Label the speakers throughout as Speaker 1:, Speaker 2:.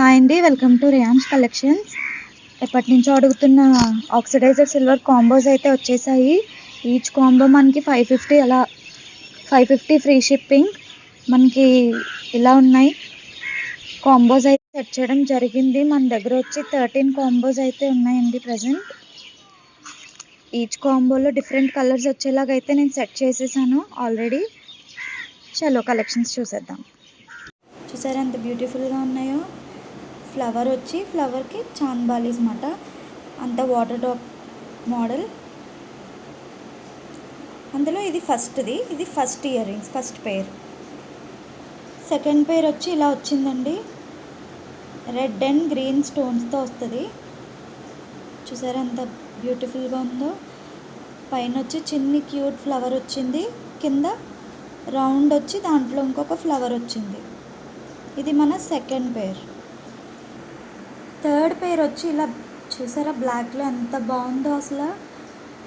Speaker 1: Hi అండి, welcome to Reyansh collections. ఎప్పటి నుంచో అడుగుతున్న ఆక్సిడైజర్ సిల్వర్ కాంబోస్ అయితే వచ్చేసాయి. ఈచ్ కాంబో మనకి 550, అలా 550 ఫ్రీ షిప్పింగ్. మనకి ఇలా ఉన్నాయి. కాంబోస్ అయితే సెట్ చేయడం జరిగింది. మన దగ్గర వచ్చి 13 కాంబోస్ అయితే ఉన్నాయండి ప్రజెంట్. ఈచ్ కాంబోలో డిఫరెంట్ కలర్స్ వచ్చేలాగా అయితే నేను సెట్ చేసేసాను ఆల్రెడీ. చలో కలెక్షన్స్ చూసేద్దాం. చూసారా ఎంత బ్యూటిఫుల్గా ఉన్నాయో. ఫ్లవర్ వచ్చి ఫ్లవర్కి చాన్బాలీస్ అన్నమాట, అంత వాటర్ డ్రాప్ మోడల్. అందులో ఇది ఫస్ట్ది, ఇది ఫస్ట్ ఇయర్ రింగ్స్, ఫస్ట్ పేర్. సెకండ్ పేర్ వచ్చి ఇలా వచ్చిందండి, రెడ్ అండ్ గ్రీన్ స్టోన్స్తో వస్తుంది. చూసారా ఎంత బ్యూటిఫుల్గా ఉందో. పైన వచ్చి చిన్ని క్యూట్ ఫ్లవర్ వచ్చింది, కింద రౌండ్ వచ్చి దాంట్లో ఇంకొక ఫ్లవర్ వచ్చింది. ఇది మన సెకండ్ పేర్. థర్డ్ పేర్ వచ్చి ఇలా చూసారా, బ్లాక్లో ఎంత బాగుందో అసలు.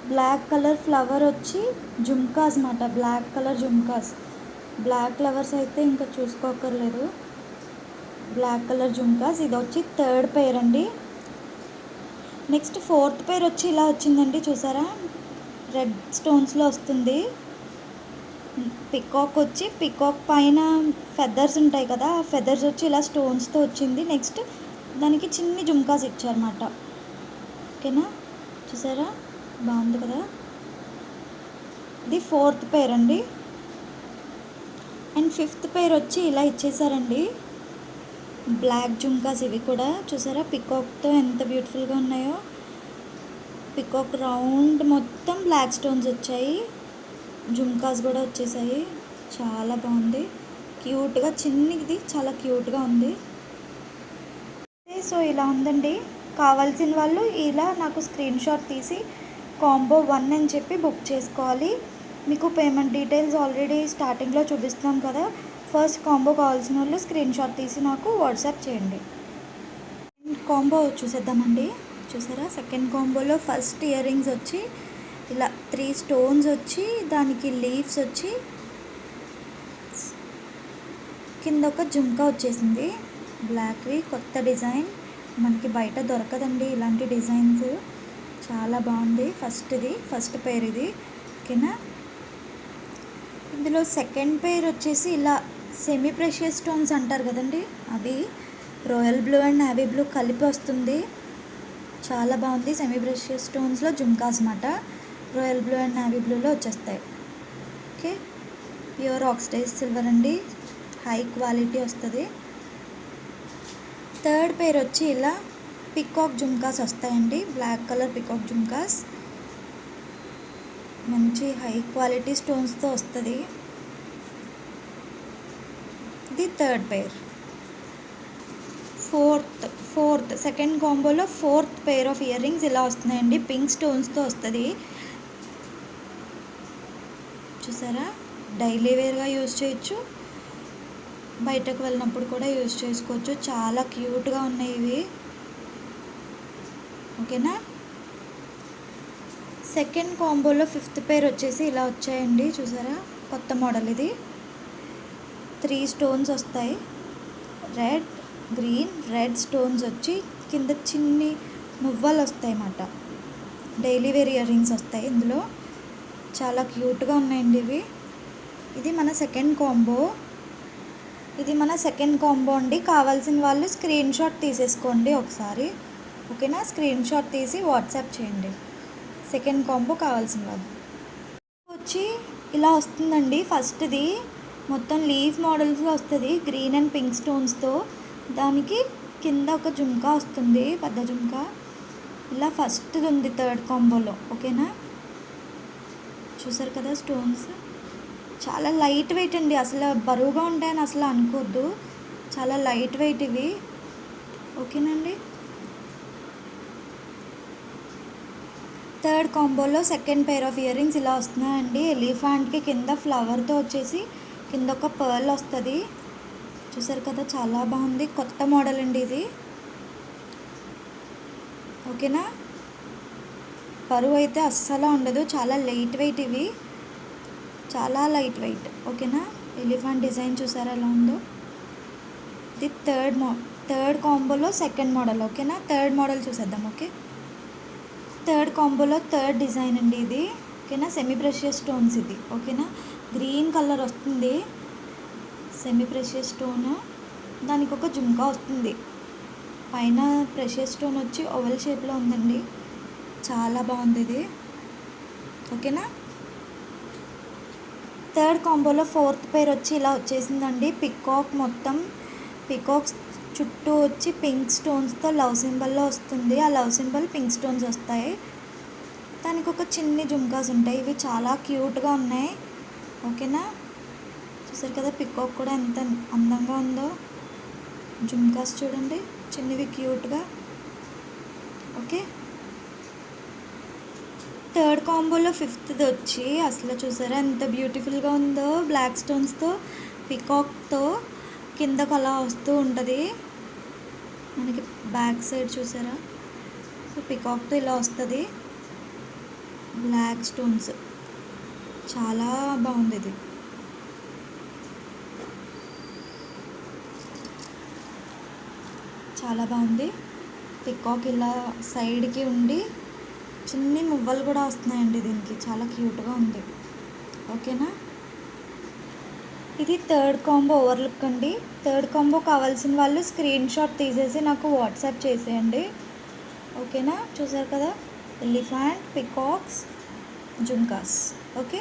Speaker 1: బ్లాక్ కలర్ ఫ్లవర్ వచ్చి జుమ్కాస్ అన్నమాట, black colour jhumkas. Black flowers అయితే ఇంకా చూసుకోకర్లేదు, బ్లాక్ కలర్ జుమ్కాస్. ఇది వచ్చి థర్డ్ పేర్ అండి. నెక్స్ట్ ఫోర్త్ పేర్ వచ్చి ఇలా వచ్చిందండి, చూసారా రెడ్ స్టోన్స్లో వస్తుంది. పికాక్ వచ్చి, పికాక్ పైన ఫెదర్స్ ఉంటాయి కదా, ఆ ఫెదర్స్ వచ్చి ఇలా స్టోన్స్తో వచ్చింది. నెక్స్ట్ దానికి చిన్ని జుమ్కాస్ ఇచ్చారన్నమాట. ఓకేనా, చూసారా బాగుంది కదా. ఇది ఫోర్త్ పేర్ అండి. అండ్ ఫిఫ్త్ పేర్ వచ్చి ఇలా ఇచ్చేసారండి, బ్లాక్ జుమ్కాస్. ఇవి కూడా చూసారా పికాక్తో ఎంత బ్యూటిఫుల్గా ఉన్నాయో. పికాక్ రౌండ్ మొత్తం బ్లాక్ స్టోన్స్ వచ్చాయి, జుమ్కాస్ కూడా వచ్చేసాయి. చాలా బాగుంది, క్యూట్గా, చిన్నది, చాలా క్యూట్గా ఉంది. సో ఇలా ఉందండి. కావాల్సిన వాళ్ళు ఇలా నాకు స్క్రీన్ షాట్ తీసి కాంబో 1 అని చెప్పి బుక్ చేసుకోవాలి. మీకు పేమెంట్ డీటెయిల్స్ ఆల్రెడీ స్టార్టింగ్లో చూపిస్తాం కదా. ఫస్ట్ కాంబో కావాల్సిన వాళ్ళు స్క్రీన్ షాట్ తీసి నాకు వాట్సాప్ చేయండి. కాంబో చూసేద్దామండి. చూసారా సెకండ్ కాంబోలో ఫస్ట్ ఇయర్ రింగ్స్ వచ్చి ఇలా 3 స్టోన్స్ వచ్చి, దానికి లీవ్స్ వచ్చి, కింద ఒక జుమ్కా వచ్చేసింది బ్లాక్వి. కొత్త డిజైన్, మనకి బయట దొరకదండి ఇలాంటి డిజైన్స్. చాలా బాగుంది. ఫస్ట్ పేర్ ఇది. ఓకేనా, ఇందులో సెకండ్ పేర్ వచ్చేసి ఇలా సెమీ ప్రెషియస్ స్టోన్స్ అంటారు కదండి, అవి royal blue and navy blue కలిపి వస్తుంది. చాలా బాగుంది. సెమీ ప్రెషియస్ స్టోన్స్లో జుమ్కాస్ అన్నమాట, రాయల్ బ్లూ అండ్ నేవీ బ్లూలో వచ్చేస్తాయి. ఓకే, ప్యూర్ ఆక్సిడైజ్ సిల్వర్ అండి, హై క్వాలిటీ వస్తుంది. థర్డ్ పేర్ వచ్చి ఇలా పికాక్ జుమ్కాస్ వస్తాయండి, బ్లాక్ కలర్ పికాక్ జుమ్కాస్, మంచి హై క్వాలిటీ స్టోన్స్తో వస్తుంది. ఇది థర్డ్ పేర్. ఫోర్త్ సెకండ్ కాంబోలో fourth pair of earrings ఇలా వస్తున్నాయండి, పింక్ స్టోన్స్తో వస్తుంది. చూసారా, డైలీ వేర్గా యూజ్ చేయొచ్చు, బయటకు వెళ్ళినప్పుడు కూడా యూజ్ చేసుకోవచ్చు. చాలా క్యూట్గా ఉన్నాయి ఇవి. ఓకేనా, సెకండ్ కాంబోలో ఫిఫ్త్ పేర్ వచ్చేసి ఇలా వచ్చాయండి. చూసారా కొత్త మోడల్ ఇది. 3 స్టోన్స్ వస్తాయి, రెడ్, గ్రీన్, రెడ్ స్టోన్స్ వచ్చి కింద చిన్ని మువ్వలు వస్తాయి అన్నమాట. డైలీ వేర్ ఇయర్ రింగ్స్ వస్తాయి ఇందులో. చాలా క్యూట్గా ఉన్నాయండి ఇవి. ఇది మన సెకండ్ కాంబో అండి. కావాల్సిన వాళ్ళు స్క్రీన్ షాట్ తీసేసుకోండి ఒకసారి. ఓకేనా, స్క్రీన్ షాట్ తీసి వాట్సాప్ చేయండి సెకండ్ కాంబో కావాల్సిన వాళ్ళు. వచ్చి ఇలా వస్తుందండి. ఫస్ట్ది మొత్తం లీఫ్ మోడల్స్లో వస్తుంది, గ్రీన్ అండ్ పింక్ స్టోన్స్తో. దానికి కింద ఒక జుమ్కా వస్తుంది, పెద్ద జుమ్కా. ఇలా ఫస్ట్ది ఉంది థర్డ్ కాంబోలో. ఓకేనా, చూసారు కదా స్టోన్స్. చాలా లైట్ వెయిట్ అండి, అసలు బరువుగా ఉంటాయని అసలు అనుకోవద్దు, చాలా లైట్ వెయిట్ ఇవి. ఓకేనండి, థర్డ్ కాంబోలో second pair of earrings ఇలా వస్తున్నాయండి. ఎలిఫెంట్కి కింద ఫ్లవర్తో వచ్చేసి కింద ఒక పర్ల్ వస్తుంది. చూసారు కదా చాలా బాగుంది, కొత్త మోడల్ అండి ఇది. ఓకేనా, బరువు అయితే అస్సలు ఉండదు, చాలా లైట్ వెయిట్ ఇవి, చాలా లైట్ వెయిట్. ఓకేనా, ఎలిఫెంట్ డిజైన్ చూసారా ఎలా ఉందో. ఇది థర్డ్ కాంబోలో సెకండ్ మోడల్. ఓకేనా, థర్డ్ మోడల్ చూసేద్దాం. ఓకే, థర్డ్ కాంబోలో థర్డ్ డిజైన్ అండి ఇది. ఓకేనా, సెమీ ప్రెషియస్ స్టోన్స్ ఇది. ఓకేనా, గ్రీన్ కలర్ వస్తుంది, సెమీ ప్రెషియస్ స్టోన్. దానికి ఒక జుంకా వస్తుంది, పైన ప్రెషియస్ స్టోన్ వచ్చి ఓవెల్ షేప్లో ఉందండి. చాలా బాగుంది ఇది. ఓకేనా, థర్డ్ కాంబోలో ఫోర్త్ పేర్ వచ్చి ఇలా వచ్చేసిందండి. పికాక్, మొత్తం పికాక్స్ చుట్టూ వచ్చి పింక్ స్టోన్స్తో లవ్ సింబల్లో వస్తుంది. ఆ లవ్ సింబల్ పింక్ స్టోన్స్ వస్తాయి. దానికి ఒక చిన్ని జుంకాస్ ఉంటాయి, ఇవి చాలా క్యూట్గా ఉన్నాయి. ఓకేనా, చూసారు కదా పికాక్ కూడా ఎంత అందంగా ఉందో. జుంకాస్ చూడండి, చిన్నవి క్యూట్గా. ఓకే, థర్డ్ కాంబోలో ఫిఫ్త్ది వచ్చి అసలు చూసారా ఎంత బ్యూటిఫుల్గా ఉందో. బ్లాక్ స్టోన్స్తో పికాక్తో కిందకు అలా వస్తూ ఉంటుంది మనకి. బ్యాక్ సైడ్ చూసారా, సో పికాక్తో ఇలా వస్తుంది, బ్లాక్ స్టోన్స్. చాలా బాగుంది ఇది. చాలా బాగుంది. పికాక్ ఇలా సైడ్కి ఉండి చిన్ని మువ్వలు కూడా వస్తున్నాయండి దీనికి, చాలా క్యూట్గా ఉంది. ఓకేనా, ఇది థర్డ్ కాంబో ఓవర్లుక్ అండి. థర్డ్ కాంబో కావాల్సిన వాళ్ళు స్క్రీన్ షాట్ తీసేసి నాకు వాట్సాప్ చేసేయండి. ఓకేనా, చూసారు కదా ఎలిఫెంట్, పికాక్స్, జుంకాస్. ఓకే,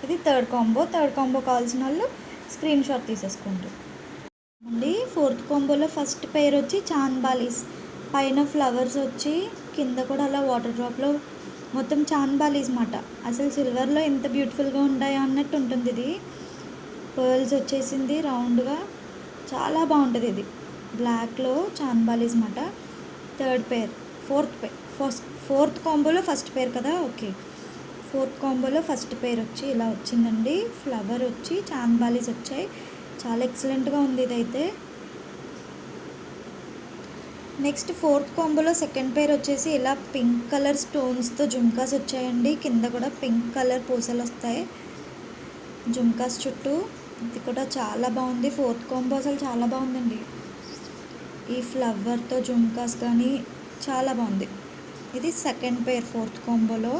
Speaker 1: ఇది థర్డ్ కాంబో. థర్డ్ కాంబో కావాల్సిన వాళ్ళు స్క్రీన్ షాట్ తీసేసుకోండి అండి. ఫోర్త్ కాంబోలో ఫస్ట్ పేర్ వచ్చి చాన్బాలీస్, పైన ఫ్లవర్స్ వచ్చి కింద కూడా అలా వాటర్ డ్రాప్లో మొత్తం చాన్బాలీస్ మాట. అసలు సిల్వర్లో ఎంత బ్యూటిఫుల్గా ఉంటాయో అన్నట్టు ఉంటుంది ఇది. పర్ల్స్ వచ్చేసింది రౌండ్గా, చాలా బాగుంటుంది ఇది. బ్లాక్లో చాన్బాలీస్ మాట. థర్డ్ పేర్, ఫోర్త్ కాంబోలో ఫస్ట్ పేర్ కదా. ఓకే, ఫోర్త్ కాంబోలో ఫస్ట్ పేర్ వచ్చి ఇలా వచ్చిందండి. ఫ్లవర్ వచ్చి చాన్బాలీస్ వచ్చాయి, చాలా ఎక్సలెంట్గా ఉంది ఇదైతే. నెక్స్ట్ ఫోర్త్ కాంబోలో సెకండ్ పేర్ వచ్చేసి ఇలా పింక్ కలర్ స్టోన్స్తో జుంకాస్ వచ్చాయండి. కింద కూడా పింక్ కలర్ పూసలు వస్తాయి జుంకాస్ చుట్టూ. ఇది కూడా చాలా బాగుంది. ఫోర్త్ కాంబో అసలు చాలా బాగుందండి. ఈ ఫ్లవర్తో జుంకాస్ కానీ చాలా బాగుంది. ఇది సెకండ్ పేర్ ఫోర్త్ కాంబోలో.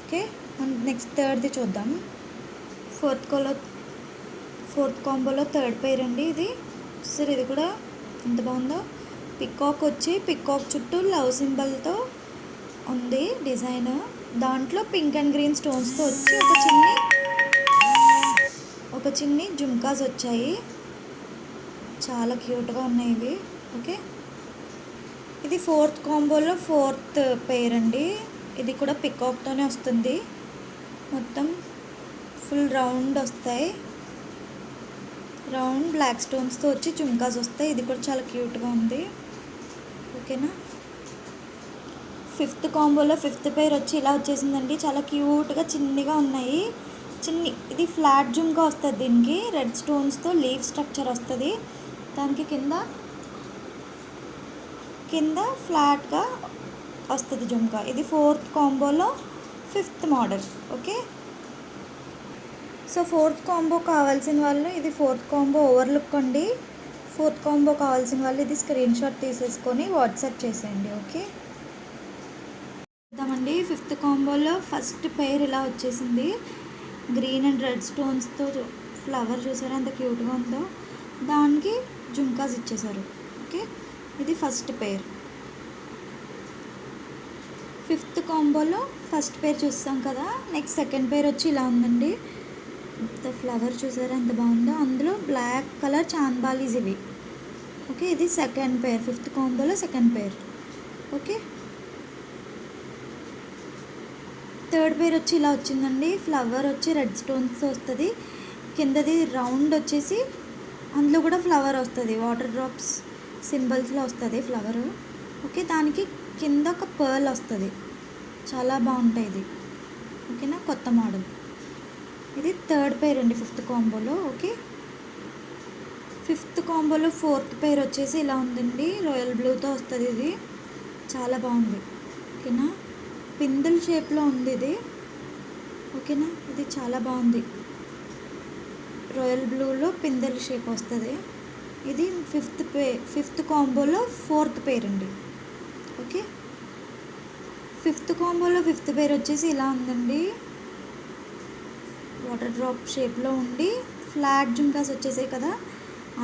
Speaker 1: ఓకే, నెక్స్ట్ థర్డ్ది చూద్దాం. ఫోర్త్ కాంబోలో థర్డ్ పేర్ అండి ఇది. సరే, ఇది కూడా ఎంత బాగుందో. పికాక్ వచ్చి పికాక్ చుట్టూ లవ్ సింబల్తో ఉంది డిజైన్. దాంట్లో పింక్ అండ్ గ్రీన్ స్టోన్స్తో వచ్చి ఒక చిన్ని జుంకాస్ వచ్చాయి, చాలా క్యూట్గా ఉన్నాయి ఇవి. ఓకే, ఇది ఫోర్త్ కాంబోలో ఫోర్త్ పేర్ అండి. ఇది కూడా పికాక్తోనే వస్తుంది, మొత్తం ఫుల్ రౌండ్ వస్తాయి. రౌండ్ బ్లాక్ స్టోన్స్తో వచ్చి జుంకాస్ వస్తాయి. ఇది కూడా చాలా క్యూట్గా ఉంది. ఓకేనా, ఫిఫ్త్ కాంబోలో ఫిఫ్త్ పేర్ వచ్చి ఇలా వచ్చేసిందండి. చాలా క్యూట్గా చిన్నగా ఉన్నాయి. ఇది ఫ్లాట్ జుంకా వస్తుంది. దీనికి రెడ్ స్టోన్స్తో లీఫ్ స్ట్రక్చర్ వస్తుంది. దానికి కింద ఫ్లాట్గా వస్తుంది జుంకా. ఇది ఫోర్త్ కాంబోలో fifth model. Okay, so fourth combo కావాల్సిన వాళ్ళు ఇది ఫోర్త్ కాంబో ఓవర్లుక్ అండి. ఫోర్త్ కాంబో కావాల్సిన వాళ్ళు ఇది స్క్రీన్ షాట్ తీసేసుకొని వాట్సాప్ చేసేయండి. ఓకే, చూద్దామండి. ఫిఫ్త్ కాంబోలో ఫస్ట్ పేర్ ఇలా వచ్చేసింది. గ్రీన్ అండ్ రెడ్ స్టోన్స్తో ఫ్లవర్ చూసారా ఎంత క్యూట్గా ఉందో. దానికి జుంకాస్ ఇచ్చేసారు. ఓకే, ఇది ఫస్ట్ పేర్. ఫిఫ్త్ కాంబోలో ఫస్ట్ పేర్ చూస్తాం కదా. నెక్స్ట్ సెకండ్ పేర్ వచ్చి ఇలా ఉందండి. ఫ్లవర్ చూసారా ఎంత బాగుందో. అందులో బ్లాక్ కలర్ చాన్బాలీస్ ఇవి. ఓకే, ఇది సెకండ్ పేర్, ఫిఫ్త్ కాంబోలో second pair. Okay, third pair వచ్చి ఇలా వచ్చిందండి. ఫ్లవర్ వచ్చి రెడ్ స్టోన్స్తో వస్తుంది. కిందది రౌండ్ వచ్చేసి అందులో కూడా ఫ్లవర్ వస్తుంది, వాటర్ డ్రాప్స్ సింబల్స్లో వస్తుంది ఫ్లవరు. ఓకే, దానికి కింద ఒక పర్ల్ వస్తుంది, చాలా బాగుంటాయి ఇది. ఓకేనా, కొత్త మోడల్. ఇది థర్డ్ పేర్ అండి ఫిఫ్త్ కాంబోలో. ఓకే, ఫిఫ్త్ కాంబోలో ఫోర్త్ పేర్ వచ్చేసి ఇలా ఉందండి. రాయల్ బ్లూతో వస్తుంది ఇది, చాలా బాగుంది. ఓకేనా, పిందెల్ షేప్లో ఉంది ఇది. ఓకేనా, ఇది చాలా బాగుంది. రాయల్ బ్లూలో పిందెల్ షేప్ వస్తుంది. ఇది ఫిఫ్త్ కాంబోలో ఫోర్త్ పేర్ అండి. ఓకే, ఫిఫ్త్ కాంబోలో ఫిఫ్త్ పేర్ వచ్చేసి ఇలా ఉందండి. వాటర్ డ్రాప్ షేప్లో ఉండి ఫ్లాట్ జుమ్కాస్ వచ్చేసాయి కదా,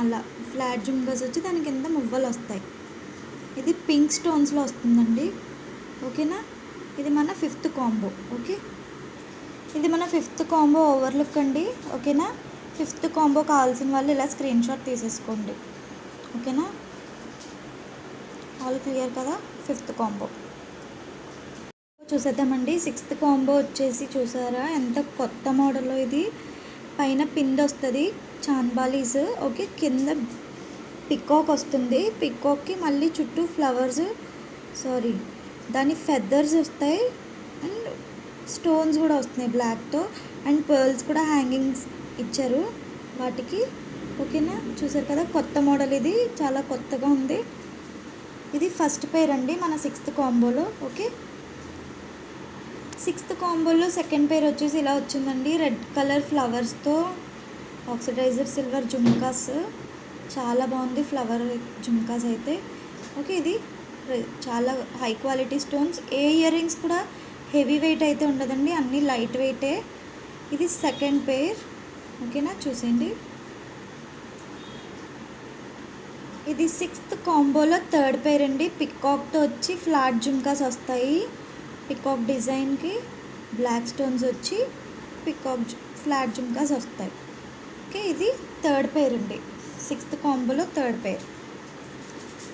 Speaker 1: అలా ఫ్లాట్ జుమ్కాస్ వచ్చి దాని కింద మువ్వలు వస్తాయి. ఇది పింక్ స్టోన్స్లో వస్తుందండి. ఓకేనా, ఇది మన ఫిఫ్త్ కాంబో. ఓకే, ఇది మన ఫిఫ్త్ కాంబో ఓవర్లుక్ అండి. ఓకేనా, ఫిఫ్త్ కాంబో కావాల్సిన వాళ్ళు ఇలా స్క్రీన్ షాట్ తీసేసుకోండి. ఓకేనా, ఆల్ క్లియర్ కదా. ఫిఫ్త్ కాంబో చూసేద్దామండి. సిక్స్త్ కాంబో వచ్చేసి చూసారా ఎంత కొత్త మోడల్లో, ఇది పైన పిండి వస్తుంది చాన్బాలీస్. ఓకే, కింద పికాక్ వస్తుంది. పికాక్కి మళ్ళీ చుట్టూ ఫ్లవర్స్, దాని ఫెదర్స్ వస్తాయి అండ్ స్టోన్స్ కూడా వస్తున్నాయి బ్లాక్తో, అండ్ పర్ల్స్ కూడా హ్యాంగింగ్స్ ఇచ్చారు వాటికి. ఓకేనా, చూసారు కదా కొత్త మోడల్, ఇది చాలా కొత్తగా ఉంది. ఇది ఫస్ట్ పేర్ అండి మన సిక్స్త్ కాంబోలో. ఓకే, సిక్స్త్ కాంబోలో సెకండ్ పేర్ వచ్చేసి ఇలా వచ్చిందండి. రెడ్ కలర్ ఫ్లవర్స్తో ఆక్సిడైజర్ సిల్వర్ జుమ్కాస్, చాలా బాగుంది ఫ్లవర్ జుమ్కాస్ అయితే. ఓకే, ఇది చాలా హై క్వాలిటీ స్టోన్స్. ఏ ఇయర్ రింగ్స్ కూడా హెవీ వెయిట్ అయితే ఉండదండి, అన్నీ లైట్ వెయిటే. ఇది సెకండ్ పేర్. ఓకేనా, చూసేయండి. ఇది సిక్స్త్ కాంబోలో థర్డ్ పేర్ అండి. పికాక్తో వచ్చి ఫ్లాట్ జుమ్కాస్ వస్తాయి. పికాక్ డిజైన్కి బ్లాక్ స్టోన్స్ వచ్చి పికాక్ ఫ్లాట్ జుమ్కాస్ వస్తాయి. ఓకే, ఇది థర్డ్ పేర్ అండి. సిక్స్త్ కాంబోలో థర్డ్ పేర్.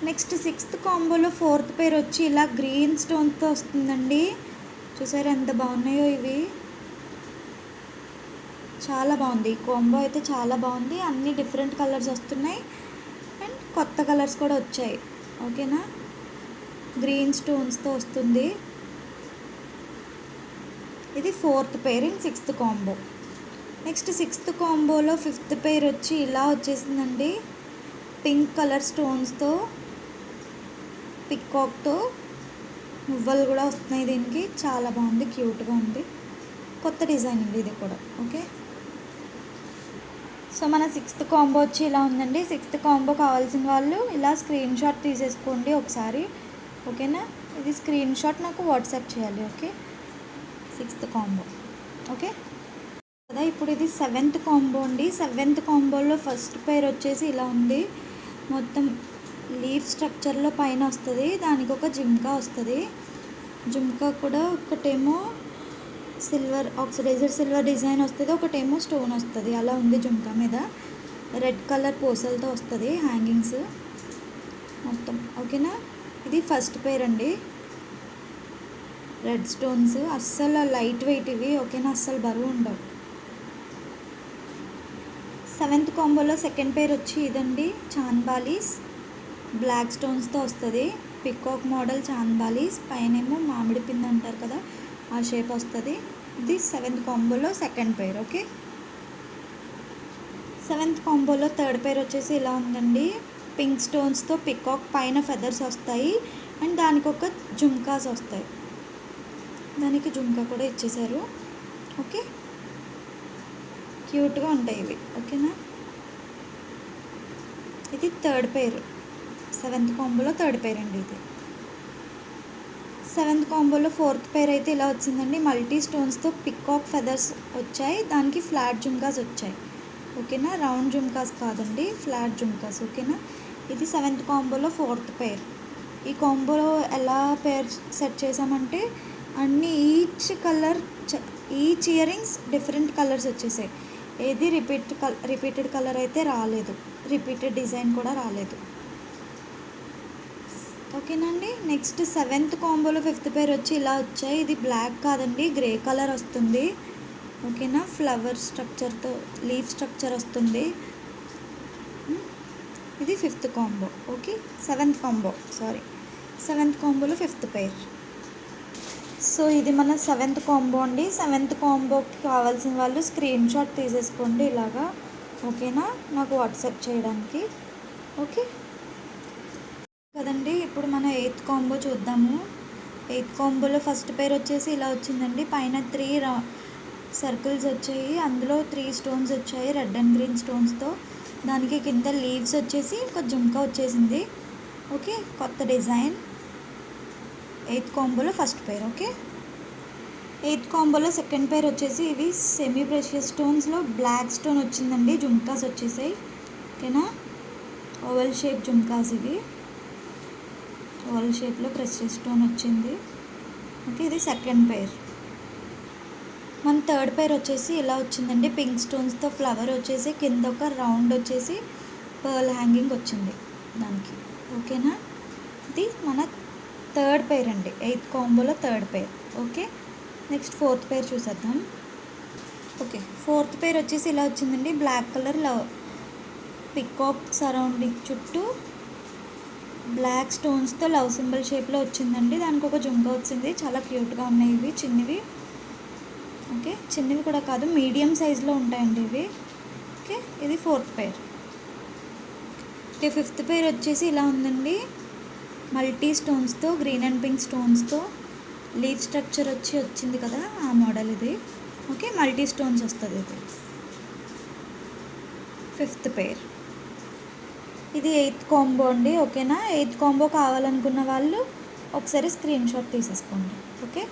Speaker 1: నెక్స్ట్ సిక్స్త్ కాంబోలో ఫోర్త్ పేర్ వచ్చి ఇలా గ్రీన్ స్టోన్తో వస్తుందండి. చూసారా ఎంత బాగున్నాయో ఇవి, చాలా బాగుంది ఈ కాంబో అయితే, చాలా బాగుంది. అన్ని డిఫరెంట్ కలర్స్ వస్తున్నాయి అండ్ కొత్త కలర్స్ కూడా వచ్చాయి. ఓకేనా, గ్రీన్ స్టోన్స్తో వస్తుంది. ఇది fourth pair in sixth combo. Next sixth కాంబోలో ఫిఫ్త్ పేర్ వచ్చి ఇలా వచ్చేసిందండి. పింక్ కలర్ స్టోన్స్తో పికాక్తో మువ్వలు కూడా వస్తున్నాయి దీనికి, చాలా బాగుంది, క్యూట్గా ఉంది. కొత్త డిజైన్ అండి ఇది కూడా. ఓకే, సో మన సిక్స్త్ కాంబో వచ్చి ఇలా ఉందండి. సిక్స్త్ కాంబో కావాల్సిన వాళ్ళు ఇలా స్క్రీన్ షాట్ తీసేసుకోండి ఒకసారి. ఓకేనా, ఇది స్క్రీన్ షాట్ నాకు వాట్సాప్ చేయాలి. Okay, sixth combo. ఓకే కదా, ఇప్పుడు ఇది సెవెంత్ కాంబో అండి. సెవెంత్ కాంబోలో ఫస్ట్ పేర్ వచ్చేసి ఇలా ఉంది. మొత్తం లీఫ్ స్ట్రక్చర్లో పైన వస్తుంది, దానికి ఒక జుమ్కా వస్తుంది. జుమ్కా కూడా ఒకటేమో సిల్వర్ ఆక్సిడైజర్ సిల్వర్ డిజైన్ వస్తుంది, ఒకటేమో స్టోన్ వస్తుంది. అలా ఉంది జుమ్కా మీద. రెడ్ కలర్ పూసలతో వస్తుంది హ్యాంగింగ్స్ మొత్తం. ఓకేనా, ఇది ఫస్ట్ పేర్ అండి. రెడ్ స్టోన్స్ అస్సలు లైట్ వెయిట్ ఇవి. ఓకేనా, అస్సలు బరువు ఉండవు. సెవెంత్ కాంబోలో సెకండ్ పేర్ వచ్చి ఇదండి. చాన్బాలీస్ బ్లాక్ స్టోన్స్తో వస్తుంది. పికాక్ మోడల్ చాన్బాలీస్, పైనేమో మామిడి పిండి అంటారు కదా ఆ షేప్ వస్తుంది. ఇది సెవెంత్ కాంబోలో సెకండ్ పేర్. ఓకే, సెవెంత్ కాంబోలో థర్డ్ పేర్ వచ్చేసి ఇలా ఉందండి. పింక్ స్టోన్స్తో పికాక్ పైన ఫెదర్స్ వస్తాయి అండ్ దానికి ఒక జుమ్కాస్ వస్తాయి. దానికి జుమ్కా కూడా ఇచ్చేసారు. ఓకే, క్యూట్గా ఉంటాయి ఇవి. ఓకేనా, ఇది థర్డ్ పేర్. సెవెంత్ కాంబోలో థర్డ్ పేర్ అండి ఇది. సెవెంత్ కాంబోలో ఫోర్త్ పేర్ అయితే ఇలా వచ్చిందండి. మల్టీ స్టోన్స్తో పికాక్ ఫెదర్స్ వచ్చాయి, దానికి ఫ్లాట్ జుమ్కాస్ వచ్చాయి. ఓకేనా, రౌండ్ జుమ్కాస్ కాదండి, ఫ్లాట్ జుమ్కాస్. ఓకేనా, ఇది సెవెంత్ కాంబోలో ఫోర్త్ పేర్. ఈ కాంబోలో ఎలా పేర్ సెట్ చేసామంటే అన్నీ each ear rings different colours వచ్చేసాయి. ఏది రిపీటెడ్ కలర్ అయితే రాలేదు, రిపీటెడ్ డిజైన్ కూడా రాలేదు. ఓకేనండి, నెక్స్ట్ సెవెంత్ కాంబోలో ఫిఫ్త్ పేర్ వచ్చి ఇలా వచ్చాయి. ఇది బ్లాక్ కాదండి, గ్రే కలర్ వస్తుంది. ఓకేనా, ఫ్లవర్ స్ట్రక్చర్తో లీఫ్ స్ట్రక్చర్ వస్తుంది. ఇది ఫిఫ్త్ కాంబో. ఓకే, సెవెంత్ కాంబోలో ఫిఫ్త్ పేర్. సో ఇది మన సెవెంత్ కాంబో అండి. సెవెంత్ కాంబోకి కావాల్సిన వాళ్ళు స్క్రీన్ షాట్ తీసేసుకోండి ఇలాగా. ఓకేనా, నాకు వాట్సాప్ చేయడానికి. ఓకే కదండి, ఇప్పుడు మన ఎయిత్ కాంబో చూద్దాము. ఎయిత్ కాంబోలో ఫస్ట్ పేర్ వచ్చేసి ఇలా వచ్చిందండి. పైన 3 సర్కిల్స్ వచ్చాయి, అందులో 3 స్టోన్స్ వచ్చాయి రెడ్ అండ్ గ్రీన్ స్టోన్స్తో. దానికి కింద లీవ్స్ వచ్చేసి ఒక జుంకా వచ్చేసింది. ఓకే, కొత్త డిజైన్. 8th కాంబోలో ఫస్ట్ పేర్. ఓకే, 8th కాంబోలో సెకండ్ పేర్ వచ్చేసి ఇవి సెమీ ప్రెషియస్ స్టోన్స్లో బ్లాక్ స్టోన్ వచ్చిందండి. జుంకాస్ వచ్చేసాయి. ఓకేనా, ఓవల్ షేప్ జుంకాస్ ఇవి. ఓవల్ షేప్లో ప్రెషియస్ స్టోన్ వచ్చింది. ఓకే, ఇది సెకండ్ పేర్. మన థర్డ్ పేర్ వచ్చేసి ఇలా వచ్చిందండి. పింక్ స్టోన్స్తో ఫ్లవర్ వచ్చేసి కింద ఒక రౌండ్ వచ్చేసి పర్ల్ హ్యాంగింగ్ వచ్చింది దానికి. ఓకేనా, ఇది మన థర్డ్ పేర్ అండి. 8th కాంబోలో థర్డ్ పేర్. ఓకే, నెక్స్ట్ ఫోర్త్ పేర్ చూసేద్దాం. ఓకే, ఫోర్త్ పేర్ వచ్చేసి ఇలా వచ్చిందండి. బ్లాక్ కలర్ పికాక్ సరౌండింగ్ చుట్టూ బ్లాక్ స్టోన్స్తో లవ్ సింబల్ షేప్లో వచ్చిందండి. దానికి ఒక జుంకా వచ్చింది. చాలా క్యూట్గా ఉన్నాయి ఇవి, చిన్నవి. ఓకే, చిన్నవి కూడా కాదు, మీడియం సైజులో ఉంటాయండి ఇవి. ఓకే, ఇది fourth pair. Okay, fifth pair వచ్చేసి ఇలా ఉందండి. మల్టీ స్టోన్స్తో, గ్రీన్ అండ్ పింక్ స్టోన్స్తో లీఫ్ స్ట్రక్చర్ వచ్చింది కదా, ఆ మోడల్ ఇది. ఓకే, మల్టీ స్టోన్స్ వస్తుంది ఇది. ఫిఫ్త్ పేర్. ఇది 8th కాంబో అండి. ఓకేనా, 8th కాంబో కావాలనుకున్న వాళ్ళు ఒకసారి స్క్రీన్ షాట్ తీసేసుకోండి. ఓకే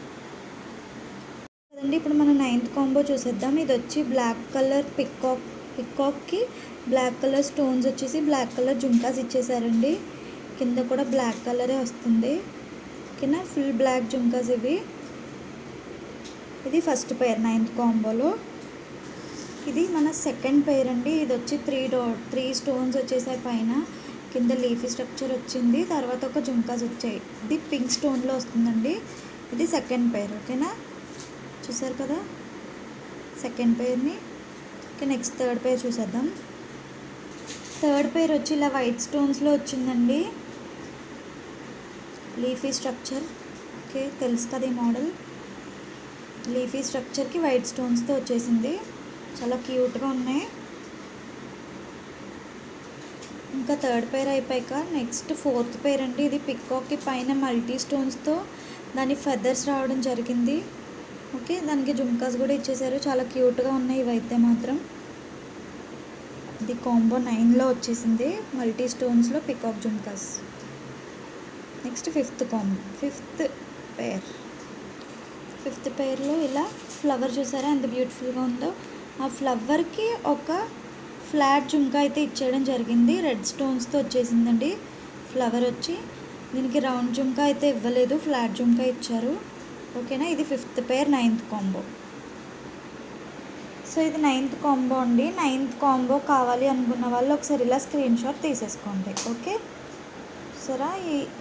Speaker 1: కదండి, ఇప్పుడు మనం 9th కాంబో చూసేద్దాం. ఇది వచ్చి బ్లాక్ కలర్ పికాక్కి బ్లాక్ కలర్ స్టోన్స్ వచ్చేసి బ్లాక్ కలర్ జుంకాస్ ఇచ్చేసారండి. కింద కూడా బ్లాక్ కలరే వస్తుంది. ఓకేనా, ఫుల్ బ్లాక్ జుంకాస్ ఇవి. ఇది ఫస్ట్ పేర్ 9th కాంబోలో. ఇది మన సెకండ్ పేర్ అండి. ఇది వచ్చి 3 స్టోన్స్ వచ్చేసాయి పైన. కింద లీఫీ స్ట్రక్చర్ వచ్చింది. తర్వాత ఒక జుంకాస్ వచ్చాయి. ఇది పింక్ స్టోన్లో వస్తుందండి. ఇది సెకండ్ పేర్. ఓకేనా, చూసారు కదా సెకండ్ పేర్ని. ఓకే, నెక్స్ట్ థర్డ్ పేర్ చూసేద్దాం. థర్డ్ పేర్ వచ్చి ఇలా వైట్ స్టోన్స్లో వచ్చిందండి. Leafy structure. ఓకే, తెలుసు కదా ఈ మోడల్. లీఫీ స్ట్రక్చర్కి వైట్ స్టోన్స్తో వచ్చేసింది. చాలా క్యూట్గా ఉన్నాయి. ఇంకా థర్డ్ పేర్ అయిపోయాక నెక్స్ట్ ఫోర్త్ పేర్ అండి. ఇది పికాక్కి పైన మల్టీ స్టోన్స్తో దాని ఫెదర్స్ రావడం జరిగింది. ఓకే, దానికి జుంకాస్ కూడా ఇచ్చేసారు. చాలా క్యూట్గా ఉన్నాయి ఇవైతే మాత్రం. ఇది కాంబో 9లో వచ్చేసింది, మల్టీ స్టోన్స్లో peacock jhumkas. Next fifth pair. Fifth పేర్లో ఇలా ఫ్లవర్ చూసారా ఎంత బ్యూటిఫుల్గా ఉందో. ఆ ఫ్లవర్కి ఒక ఫ్లాట్ జుంకా అయితే ఇచ్చేయడం జరిగింది. రెడ్ స్టోన్స్తో వచ్చేసిందండి ఫ్లవర్ వచ్చి. దీనికి రౌండ్ జుంకా అయితే ఇవ్వలేదు, ఫ్లాట్ జుంకా ఇచ్చారు. ఓకేనా, ఇది ఫిఫ్త్ పేర్ 9th కాంబో. సో ఇది 9th కాంబో అండి. 9th కాంబో కావాలి అనుకున్న వాళ్ళు ఒకసారి ఇలా స్క్రీన్ షాట్ తీసేసుకోండి. ఓకే, సరే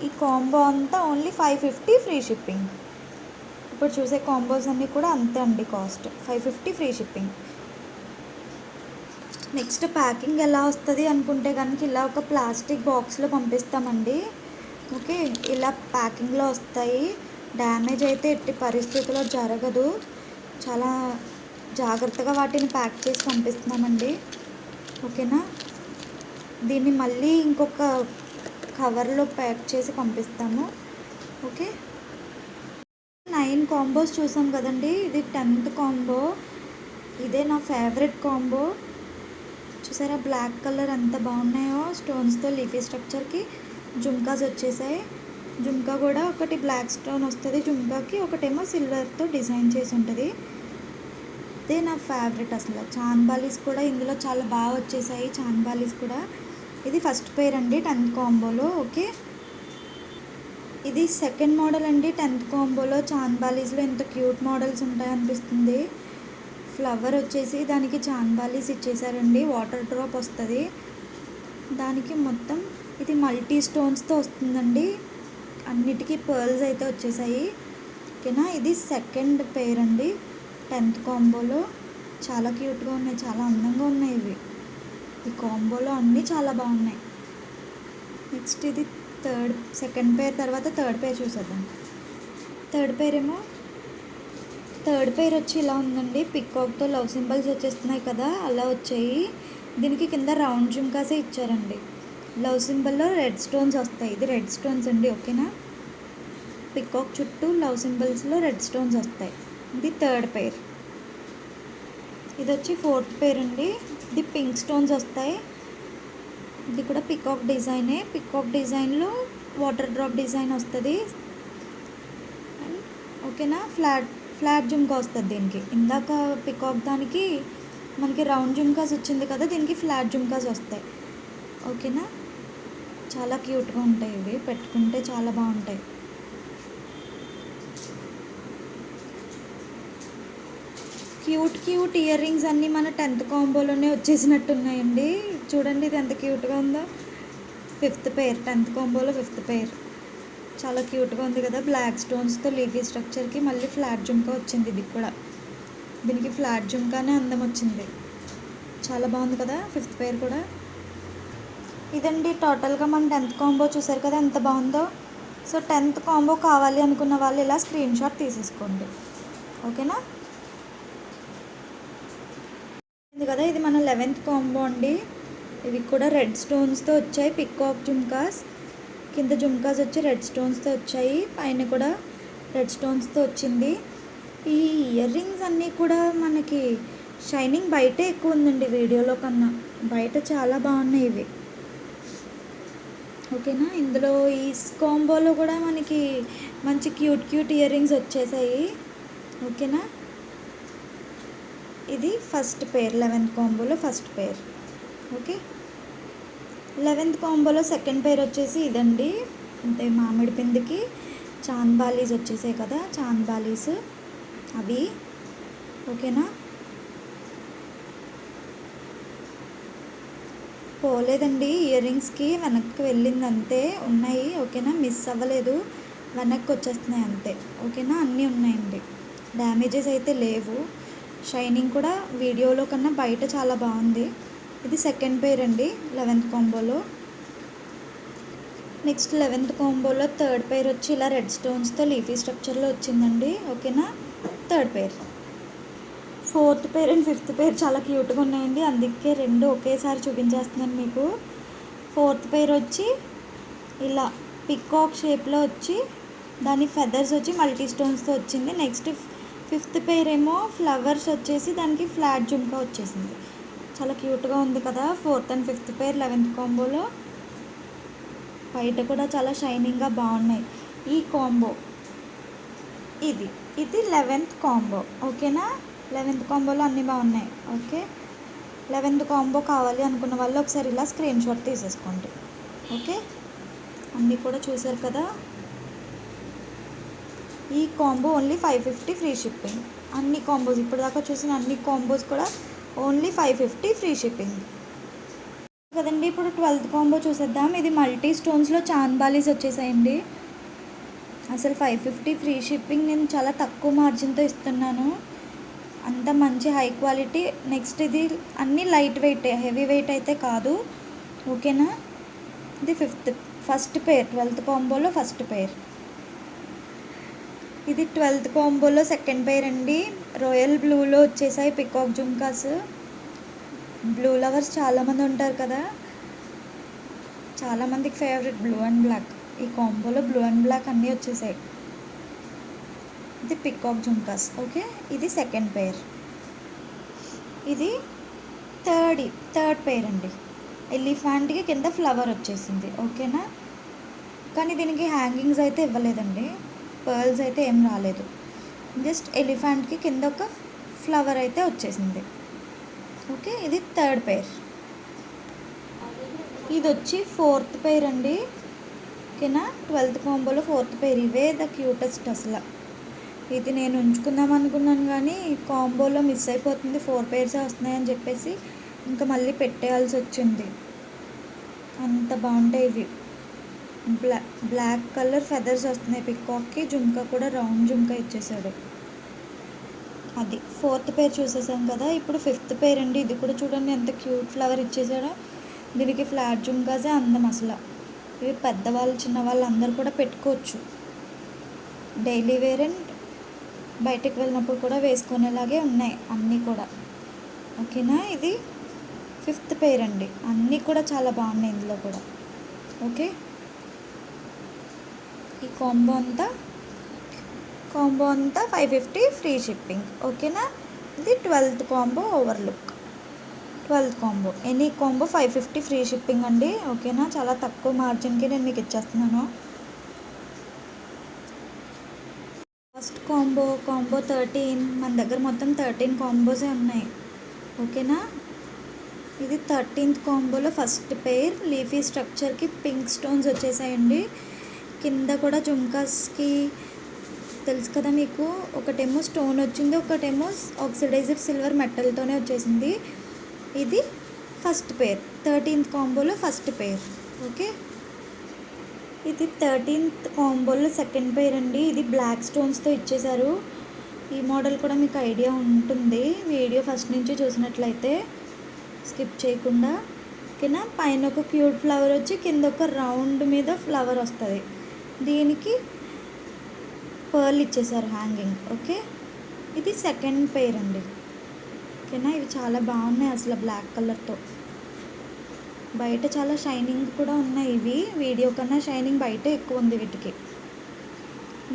Speaker 1: ఈ కాంబో అంతా ఓన్లీ 550 ఫ్రీ షిప్పింగ్. ఇప్పుడు చూసే కాంబోస్ అన్నీ కూడా అంతే అండి, cost 550 free shipping. Next packing ఎలా వస్తుంది అనుకుంటే కనుక ఇలా ఒక ప్లాస్టిక్ బాక్స్లో పంపిస్తామండి. ఓకే, ఇలా ప్యాకింగ్లో వస్తాయి. డ్యామేజ్ అయితే ఎట్టి పరిస్థితుల్లో జరగదు. చాలా జాగ్రత్తగా వాటిని ప్యాక్ చేసి పంపిస్తున్నామండి. ఓకేనా, దీన్ని మళ్ళీ ఇంకొక కవర్లో ప్యాక్ చేసి పంపిస్తాము. ఓకే, 9 కాంబోస్ చూసాం కదండి. ఇది 10th కాంబో. ఇదే నా ఫేవరెట్ కాంబో. చూసారా బ్లాక్ కలర్ ఎంత బాగున్నాయో. స్టోన్స్తో లీఫీ స్ట్రక్చర్కి జుంకాస్ వచ్చేసాయి. జుంకా కూడా ఒకటి బ్లాక్ స్టోన్ వస్తుంది జుంకాకి, ఒకటేమో సిల్వర్తో డిజైన్ చేసి ఉంటుంది. ఇదే నా ఫేవరెట్ అసలు. చాన్బాలీస్ కూడా ఇందులో చాలా బాగా వచ్చేసాయి. చాన్బాలీస్ కూడా. ఇది ఫస్ట్ పేర్ అండి 10th కాంబోలో. ఓకే, ఇది సెకండ్ మోడల్ అండి 10th కాంబోలో. చాన్బాలీస్లో ఎంత క్యూట్ మోడల్స్ ఉంటాయనిపిస్తుంది. ఫ్లవర్ వచ్చేసి దానికి చాన్బాలీస్ ఇచ్చేసారండి. వాటర్ డ్రాప్ వస్తుంది దానికి. మొత్తం ఇది మల్టీ స్టోన్స్తో వస్తుందండి. అన్నిటికీ పర్ల్స్ అయితే వచ్చేసాయి. ఓకేనా, ఇది సెకండ్ పేర్ అండి 10th కాంబోలో. చాలా క్యూట్గా ఉన్నాయి, చాలా అందంగా ఉన్నాయి ఇవి. ఈ కాంబోలో అన్నీ చాలా బాగున్నాయి. నెక్స్ట్ ఇది సెకండ్ పేర్ తర్వాత థర్డ్ పేర్ చూసేద్దాం. థర్డ్ పేర్ వచ్చి ఇలా ఉందండి. పికాక్తో లవ్ సింబల్స్ వచ్చేస్తున్నాయి కదా, అలా వచ్చాయి. దీనికి కింద రౌండ్ జుంకాసే ఇచ్చారండి. లవ్ సింబల్లో రెడ్ స్టోన్స్ వస్తాయి. ఇది రెడ్ స్టోన్స్ అండి. ఓకేనా, పికాక్ చుట్టూ లవ్ సింబల్స్లో రెడ్ స్టోన్స్ వస్తాయి. ఇది థర్డ్ పేర్. ఇది వచ్చి ఫోర్త్ పేర్ అండి. ఇది పింక్ స్టోన్స్ వస్తాయి. ఇది కూడా పికాక్ డిజైనే. పికాక్ డిజైన్లో వాటర్ డ్రాప్ డిజైన్ వస్తుంది. ఓకేనా, ఫ్లాట్ జుమ్కా వస్తుంది దీనికి. ఇందాక పికాక్ దానికి మనకి రౌండ్ జుమ్కాస్ వచ్చింది కదా, దీనికి ఫ్లాట్ జుమ్కాస్ వస్తాయి. ఓకేనా, చాలా క్యూట్గా ఉంటాయి ఇవి, పెట్టుకుంటే చాలా బాగుంటాయి. క్యూట్ ఇయర్ రింగ్స్ అన్నీ మన 10th కాంబోలోనే వచ్చేసినట్టున్నాయండి. చూడండి ఇది ఎంత క్యూట్గా ఉందో. 5th pair, 10th కాంబోలో 5th pair. చాలా క్యూట్గా ఉంది కదా. బ్లాక్ స్టోన్స్తో లీఫీ స్ట్రక్చర్కి మళ్ళీ ఫ్లాట్ జుమ్కా వచ్చింది. ఇది కూడా దీనికి ఫ్లాట్ జుమ్కానే అందం వచ్చింది. చాలా బాగుంది కదా 5th పెయిర్ కూడా. ఇదండి టోటల్గా మన 10th కాంబో. చూసారు కదా ఎంత బాగుందో. సో 10th కాంబో కావాలి అనుకున్న వాళ్ళు ఇలా స్క్రీన్ షాట్ తీసేసుకోండి. ఓకేనా, ఇది కదా, ఇది మన 11th కాంబో అండి. ఇవి కూడా రెడ్ స్టోన్స్తో వచ్చాయి. పికాక్ జుమ్కాస్, కింద జుమ్కాస్ వచ్చి రెడ్ స్టోన్స్తో వచ్చాయి, పైన కూడా రెడ్ స్టోన్స్తో వచ్చింది. ఈ ఇయర్ రింగ్స్ అన్నీ కూడా మనకి షైనింగ్ బయటే ఎక్కువ ఉందండి వీడియోలో కన్నా. బయట చాలా బాగున్నాయి ఇవి. ఓకేనా, ఇందులో ఈ కాంబోలో కూడా మనకి మంచి క్యూట్ ఇయర్ రింగ్స్ వచ్చేసాయి. ఓకేనా, ఇది ఫస్ట్ పెయిర్, 11th కాంబోలో ఫస్ట్ పెయిర్. ఓకే, 11th కాంబోలో సెకండ్ పెయిర్ వచ్చేసి ఇదండి. అంటే మామిడి పిందికి చాంద్ బాలీస్ వచ్చేసాయి కదా, చాంద్ బాలీస్ అవి. ఓకేనా, పోలేదండి ఇయర్ రింగ్స్కి, వెనక్కి వెళ్ళింది అంతే. ఉన్నాయి. ఓకేనా, మిస్ అవ్వలేదు, వెనక్కి వచ్చేస్తున్నాయి అంతే. ఓకేనా, అన్నీ ఉన్నాయండి, డ్యామేజెస్ అయితే లేవు. షైనింగ్ కూడా వీడియోలో కన్నా బయట చాలా బాగుంది. ఇది సెకండ్ పెయిర్ అండి 11th కాంబోలో. నెక్స్ట్ 11th కాంబోలో థర్డ్ పెయిర్ వచ్చి ఇలా రెడ్ స్టోన్స్తో లీఫీ స్ట్రక్చర్లో వచ్చిందండి. ఓకేనా, third pair. 4th pair and 5th pair చాలా క్యూట్గా ఉన్నాయండి, అందుకే రెండు ఒకేసారి చూపించేస్తున్నాను మీకు. 4th పెయిర్ వచ్చి ఇలా పికాక్ షేప్లో వచ్చి దాని ఫెదర్స్ వచ్చి మల్టీ స్టోన్స్తో వచ్చింది. నెక్స్ట్ 5th పెయిర్ ఏమో ఫ్లవర్స్ వచ్చేసి దానికి ఫ్లాట్ జుమ్కా వచ్చేసింది. చాలా క్యూట్గా ఉంది కదా 4th and 5th pair 11th కాంబోలో. బయట కూడా చాలా షైనింగ్గా బాగున్నాయి ఈ కాంబో. ఇది 11th కాంబో. ఓకేనా, 11th కాంబోలో అన్నీ బాగున్నాయి. ఓకే, 11th కాంబో కావాలి అనుకున్న వాళ్ళు ఒకసారి ఇలా స్క్రీన్ షాట్ తీసేసుకోండి. ఓకే, అన్నీ కూడా చూసారు కదా. ఈ కాంబో ఓన్లీ 550 ఫ్రీ షిప్పింగ్. అన్ని కాంబోస్ ఇప్పుడు దాకా చూసిన అన్ని కాంబోస్ కూడా ఓన్లీ 550 ఫ్రీ షిప్పింగ్ కదండి. ఇప్పుడు 12th కాంబో చూసేద్దాం. ఇది మల్టీ స్టోన్స్లో చాంద్ బాలీస్ వచ్చేసాయండి. అసలు 550 ఫ్రీ షిప్పింగ్ నేను చాలా తక్కువ మార్జిన్తో ఇస్తున్నాను, అంత మంచి హై క్వాలిటీ. నెక్స్ట్ ఇది అన్నీ లైట్ వెయిట్, హెవీ వెయిట్ అయితే కాదు. ఓకేనా, ఇది ఫస్ట్ పెయిర్ 12th కాంబోలో ఫస్ట్ పెయిర్. ఇది 12th కాంబోలో సెకండ్ పెయిర్ అండి. రాయల్ బ్లూలో వచ్చేసాయి పికాక్ జుమ్కాస్. బ్లూ లవర్స్ చాలామంది ఉంటారు కదా, చాలామందికి ఫేవరెట్ బ్లూ అండ్ బ్లాక్. ఈ కాంబోలో బ్లూ అండ్ బ్లాక్ అన్నీ వచ్చేసాయి. ఇది పికాక్ జుమ్కాస్. ఓకే, ఇది సెకండ్ పెయిర్. ఇది థర్డ్ పెయిర్ అండి. ఎలిఫెంట్కి కింద ఫ్లవర్ వచ్చేసింది. ఓకేనా, కానీ దీనికి హ్యాంగింగ్స్ అయితే ఇవ్వలేదండి, పర్ల్స్ అయితే ఏం రాలేదు. జస్ట్ ఎలిఫెంట్కి కింద ఒక ఫ్లవర్ అయితే వచ్చేసింది. ఓకే, ఇది థర్డ్ పెయిర్. ఇది వచ్చి 4th పెయిర్ అండి. ఓకేనా, 12th కాంబోలో 4th పెయిర్. ఇవే ద క్యూటెస్ట్ అసలు. ఇది నేను ఉంచుకుందాం అనుకున్నాను కానీ కాంబోలో మిస్ అయిపోతుంది, 4 పెయిర్సే వస్తున్నాయని చెప్పేసి ఇంకా మళ్ళీ పెట్టేయాల్సి వచ్చింది. అంత బాగుంటాయి ఇవి. బ్లాక్ కలర్ ఫెదర్స్ వస్తున్నాయి పికాక్కి. జుమ్కా కూడా రౌండ్ జుమ్కా ఇచ్చేసాడు. అది 4th పెయిర్ చూసేసాం కదా. ఇప్పుడు 5th పెయిర్ అండి. ఇది కూడా చూడండి ఎంత క్యూట్ ఫ్లవర్ ఇచ్చేసాడో. దీనికి ఫ్లాట్ జుమ్కాసే అందం అసలు. ఇవి పెద్దవాళ్ళు చిన్నవాళ్ళు అందరు కూడా పెట్టుకోవచ్చు, డైలీ వేర్ అండ్ బయటకు వెళ్ళినప్పుడు కూడా వేసుకునేలాగే ఉన్నాయి అన్నీ కూడా. ఓకేనా, ఇది 5th పెయిర్ అండి. అన్నీ కూడా చాలా బాగున్నాయి ఇందులో కూడా. ఓకే, ఈ కాంబో అంతా 550 ఫ్రీ షిప్పింగ్. ఓకేనా, ఇది 12th combo overlook. 12th combo. Any combo 550 free shipping అండి. ఓకేనా, చాలా తక్కువ మార్జిన్కి నేను మీకు ఇచ్చేస్తున్నాను. First combo 13. మన దగ్గర మొత్తం 13 కాంబోసే ఉన్నాయి. ఓకేనా, ఇది 13th కాంబోలో ఫస్ట్ పెయిర్. లీఫీ స్ట్రక్చర్కి పింక్ స్టోన్స్ వచ్చేసాయండి. కింద కూడా జుమ్కాస్కి తెలుసు కదా మీకు, ఒకటేమో స్టోన్ వచ్చింది, ఒకటేమో ఆక్సిడైజ్డ్ సిల్వర్ మెటల్తోనే వచ్చేసింది. ఇది ఫస్ట్ పెయిర్, 13th కాంబోలో ఫస్ట్ పెయిర్. ఓకే, ఇది 13th కాంబోలో సెకండ్ పెయిర్ అండి. ఇది బ్లాక్ స్టోన్స్తో ఇచ్చేసారు. ఈ మోడల్ కూడా మీకు ఐడియా ఉంటుంది వీడియో ఫస్ట్ నుంచి చూసినట్లయితే, స్కిప్ చేయకుండా. ఓకేనా, పైన ఒక క్యూట్ ఫ్లవర్ వచ్చి కింద ఒక రౌండ్ మీద ఫ్లవర్ వస్తుంది. దీనికి పర్ల్ ఇచ్చేసారు హ్యాంగింగ్. ఓకే, ఇది సెకండ్ పెయిర్ అండి. ఓకేనా, ఇవి చాలా బాగున్నాయి అసలు బ్లాక్ కలర్తో. బయట చాలా షైనింగ్ కూడా ఉన్నాయి. ఇవి వీడియో కన్నా షైనింగ్ బయట ఎక్కువ ఉంది వీటికి.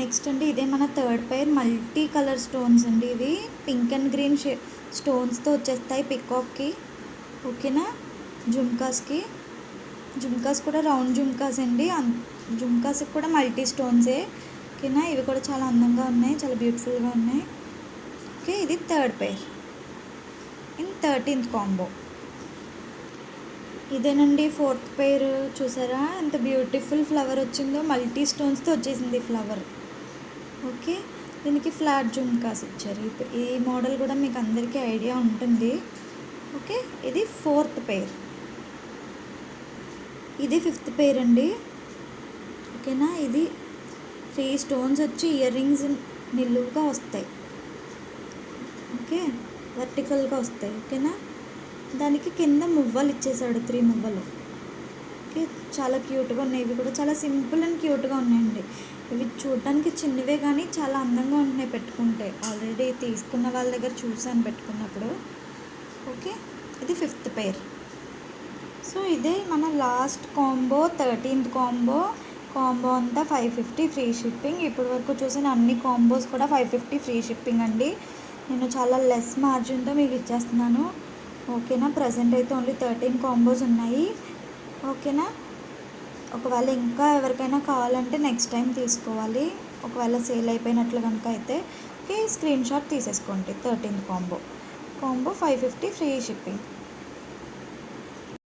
Speaker 1: నెక్స్ట్ అండి, ఇదే మన third pair. Multi colour stones అండి. ఇవి పింక్ అండ్ గ్రీన్ స్టోన్స్తో వచ్చేస్తాయి పికాక్కి. ఓకేనా, జుమ్కాస్కి. జుమ్కాస్ కూడా రౌండ్ జుమ్కాస్ అండి. జుమ్కాస్కి కూడా మల్టీ స్టోన్సే. ఓకేనా, ఇవి కూడా చాలా అందంగా ఉన్నాయి, చాలా బ్యూటిఫుల్గా ఉన్నాయి. ఓకే, ఇది third pair in 13th combo. ఇదేనండి ఫోర్త్ పెయిర్. చూసారా ఎంత బ్యూటిఫుల్ ఫ్లవర్ వచ్చిందో, మల్టీ స్టోన్స్తో వచ్చేసింది ఫ్లవర్. ఓకే, దీనికి ఫ్లాట్ జుమ్కాస్ ఇచ్చారు. ఈ మోడల్ కూడా మీకు అందరికీ ఐడియా ఉంటుంది. ఓకే, ఇది ఫోర్త్ పెయిర్. ఇది ఫిఫ్త్ పెయిర్ అండి. ఓకేనా, ఇది 3 స్టోన్స్ వచ్చి ఇయర్ రింగ్స్ నిలువుగా వస్తాయి. ఓకే, వర్టికల్గా వస్తాయి. ఓకేనా, దానికి కింద మువ్వలు ఇచ్చేసాడు, 3 మువ్వలు. ఓకే, చాలా క్యూట్గా ఉన్నాయి. ఇవి కూడా చాలా సింపుల్ అండ్ క్యూట్గా ఉన్నాయండి. ఇవి చూడడానికి చిన్నవే కానీ చాలా అందంగా ఉంటున్నాయి పెట్టుకుంటే. ఆల్రెడీ తీసుకున్న వాళ్ళ దగ్గర చూసాను పెట్టుకున్నప్పుడు. ఓకే, ఇది ఫిఫ్త్ పెయిర్. సో ఇదే మన last combo, 13th combo. Combo అంతా 550 ఫ్రీ షిప్పింగ్. ఇప్పటి వరకు చూసిన అన్ని కాంబోస్ కూడా 550 ఫ్రీ షిప్పింగ్ అండి. నేను చాలా లెస్ మార్జిన్తో మీకు ఇచ్చేస్తున్నాను. ఓకేనా, ప్రజెంట్ అయితే ఓన్లీ 13 కాంబోస్ ఉన్నాయి. ఓకేనా, ఒకవేళ ఇంకా ఎవరికైనా కావాలంటే నెక్స్ట్ టైం తీసుకోవాలి. ఒకవేళ సేల్ అయిపోయినట్లు కనుక అయితే స్క్రీన్ షాట్ తీసేసుకోండి. 13th combo 550 free shipping.